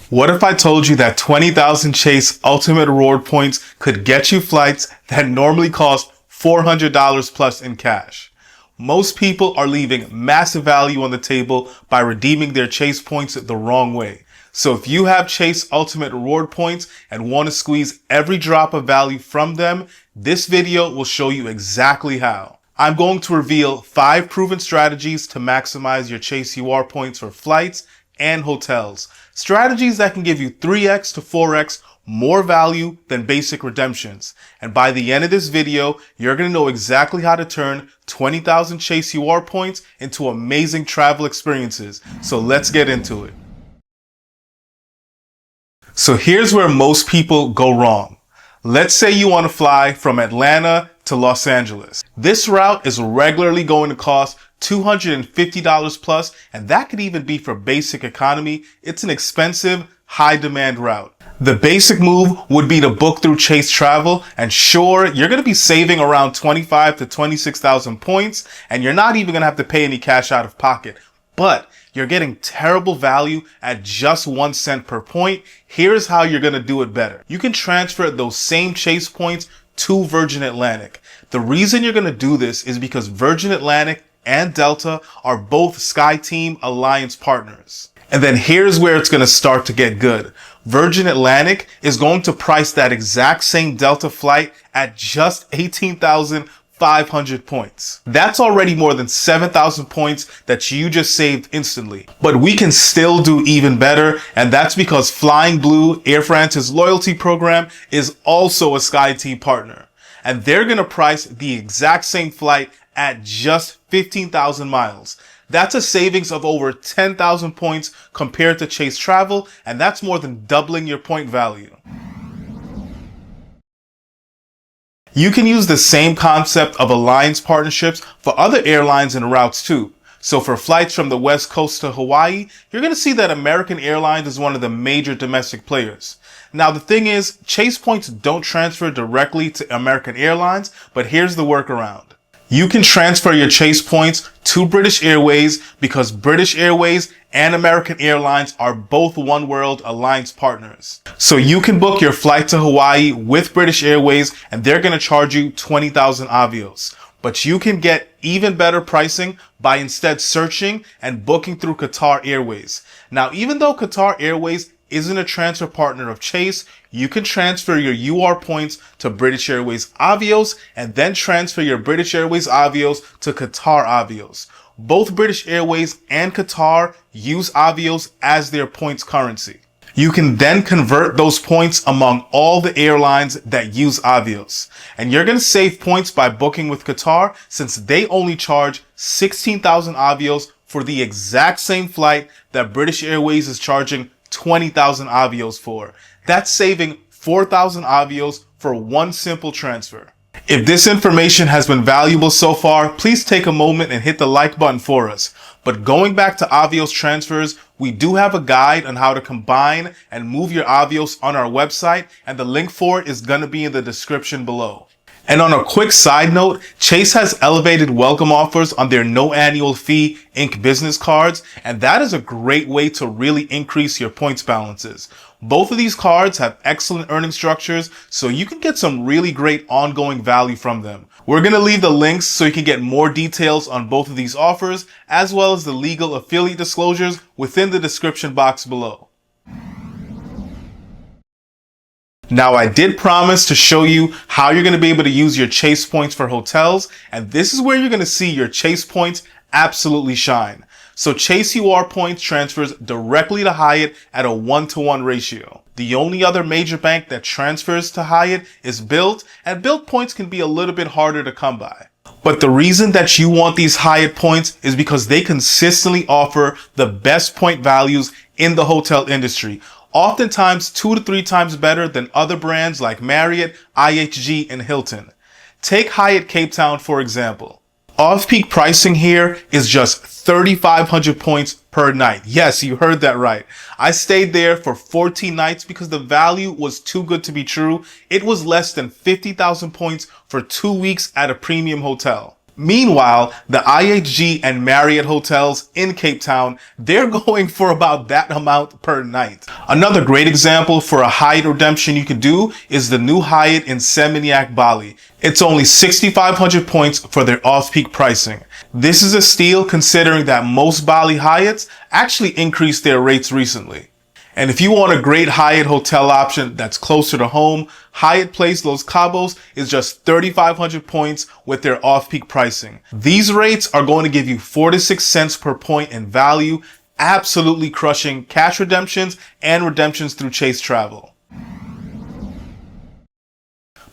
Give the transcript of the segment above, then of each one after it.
What if I told you that 20,000 Chase Ultimate Reward points could get you flights that normally cost $400 plus in cash? Most people are leaving massive value on the table by redeeming their Chase points the wrong way. So if you have Chase Ultimate Reward points and want to squeeze every drop of value from them, this video will show you exactly how. I'm going to reveal 5 proven strategies to maximize your Chase UR points for flights and hotels. Strategies that can give you 3x to 4x more value than basic redemptions. And by the end of this video, you're going to know exactly how to turn 20,000 Chase UR points into amazing travel experiences. So let's get into it. So here's where most people go wrong. Let's say you want to fly from Atlanta to Los Angeles. This route is regularly going to cost $250 plus, and that could even be for basic economy. It's an expensive, high demand route. The basic move would be to book through Chase Travel, and sure, you're going to be saving around 25 to 26,000 points, and you're not even going to have to pay any cash out of pocket. But you're getting terrible value at just 1 cent per point. Here's how you're going to do it better. You can transfer those same Chase points to Virgin Atlantic. The reason you're going to do this is because Virgin Atlantic and Delta are both SkyTeam Alliance partners. And then here's where it's going to start to get good. Virgin Atlantic is going to price that exact same Delta flight at just 18,500 points. That's already more than 7,000 points that you just saved instantly. But we can still do even better, and that's because Flying Blue, Air France's loyalty program, is also a SkyTeam partner. And they're going to price the exact same flight at just 15,000 miles. That's a savings of over 10,000 points compared to Chase Travel, and that's more than doubling your point value. You can use the same concept of alliance partnerships for other airlines and routes too. So for flights from the West Coast to Hawaii, you're going to see that American Airlines is one of the major domestic players. Now the thing is, Chase points don't transfer directly to American Airlines, but here's the workaround. You can transfer your Chase points to British Airways because British Airways and American Airlines are both One World Alliance partners. So you can book your flight to Hawaii with British Airways and they're going to charge you 20,000 Avios. But you can get even better pricing by instead searching and booking through Qatar Airways. Now, even though Qatar Airways isn't a transfer partner of Chase, you can transfer your UR points to British Airways Avios and then transfer your British Airways Avios to Qatar Avios. Both British Airways and Qatar use Avios as their points currency. You can then convert those points among all the airlines that use Avios. And you're going to save points by booking with Qatar since they only charge 16,000 Avios for the exact same flight that British Airways is charging 20,000 Avios for. That's saving 4,000 Avios for one simple transfer. If this information has been valuable so far, please take a moment and hit the like button for us. But going back to Avios transfers, we do have a guide on how to combine and move your Avios on our website, and the link for it is going to be in the description below. And on a quick side note, Chase has elevated welcome offers on their no annual fee Ink business cards, and that is a great way to really increase your points balances. Both of these cards have excellent earning structures, so you can get some really great ongoing value from them. We're going to leave the links so you can get more details on both of these offers, as well as the legal affiliate disclosures within the description box below. Now, I did promise to show you how you're going to be able to use your Chase points for hotels, and this is where you're going to see your Chase points absolutely shine. So Chase UR points transfers directly to Hyatt at a 1-to-1 ratio. The only other major bank that transfers to Hyatt is Bilt, and Bilt points can be a little bit harder to come by. But the reason that you want these Hyatt points is because they consistently offer the best point values in the hotel industry. Oftentimes 2 to 3 times better than other brands like Marriott, IHG, and Hilton. Take Hyatt Cape Town for example. Off-peak pricing here is just 3,500 points per night. Yes, you heard that right. I stayed there for 14 nights because the value was too good to be true. It was less than 50,000 points for 2 weeks at a premium hotel. Meanwhile, the IHG and Marriott hotels in Cape Town, they're going for about that amount per night. Another great example for a Hyatt redemption you could do is the new Hyatt in Seminyak, Bali. It's only 6,500 points for their off-peak pricing. This is a steal considering that most Bali Hyatts actually increased their rates recently. And if you want a great Hyatt hotel option that's closer to home, Hyatt Place Los Cabos is just 3,500 points with their off-peak pricing. These rates are going to give you 4 to 6 cents per point in value, absolutely crushing cash redemptions and redemptions through Chase Travel.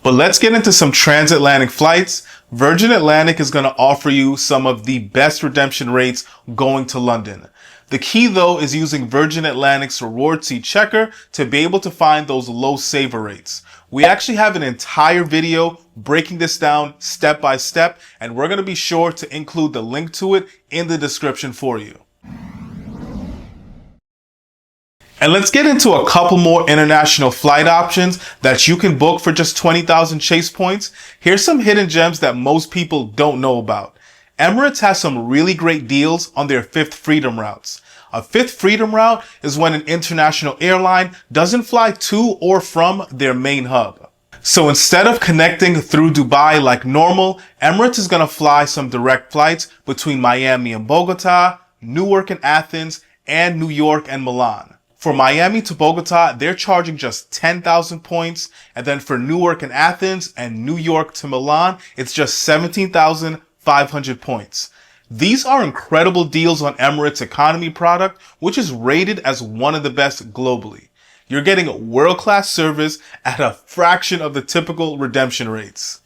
But let's get into some transatlantic flights. Virgin Atlantic is going to offer you some of the best redemption rates going to London. The key though is using Virgin Atlantic's reward seat checker to be able to find those low saver rates. We actually have an entire video breaking this down step by step, and we're going to be sure to include the link to it in the description for you. And let's get into a couple more international flight options that you can book for just 20,000 Chase points. Here's some hidden gems that most people don't know about. Emirates has some really great deals on their Fifth Freedom routes. A Fifth Freedom route is when an international airline doesn't fly to or from their main hub. So instead of connecting through Dubai like normal, Emirates is going to fly some direct flights between Miami and Bogota, Newark and Athens, and New York and Milan. For Miami to Bogota, they're charging just 10,000 points. And then for Newark and Athens and New York to Milan, it's just 17,500 points. These are incredible deals on Emirates economy product, which is rated as one of the best globally. You're getting world-class service at a fraction of the typical redemption rates.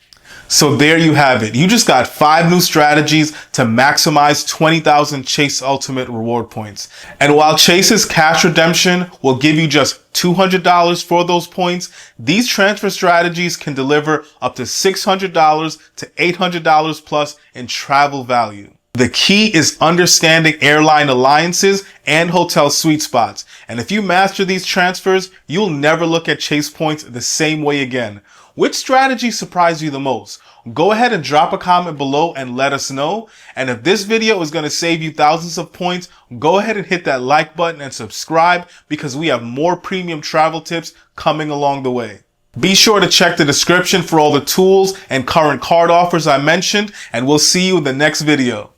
So there you have it. You just got 5 new strategies to maximize 20,000 Chase Ultimate reward points. And while Chase's cash redemption will give you just $200 for those points, these transfer strategies can deliver up to $600 to $800 plus in travel value. The key is understanding airline alliances and hotel sweet spots. And if you master these transfers, you'll never look at Chase points the same way again. Which strategy surprised you the most? Go ahead and drop a comment below and let us know. And if this video is going to save you thousands of points, go ahead and hit that like button and subscribe because we have more premium travel tips coming along the way. Be sure to check the description for all the tools and current card offers I mentioned, and we'll see you in the next video.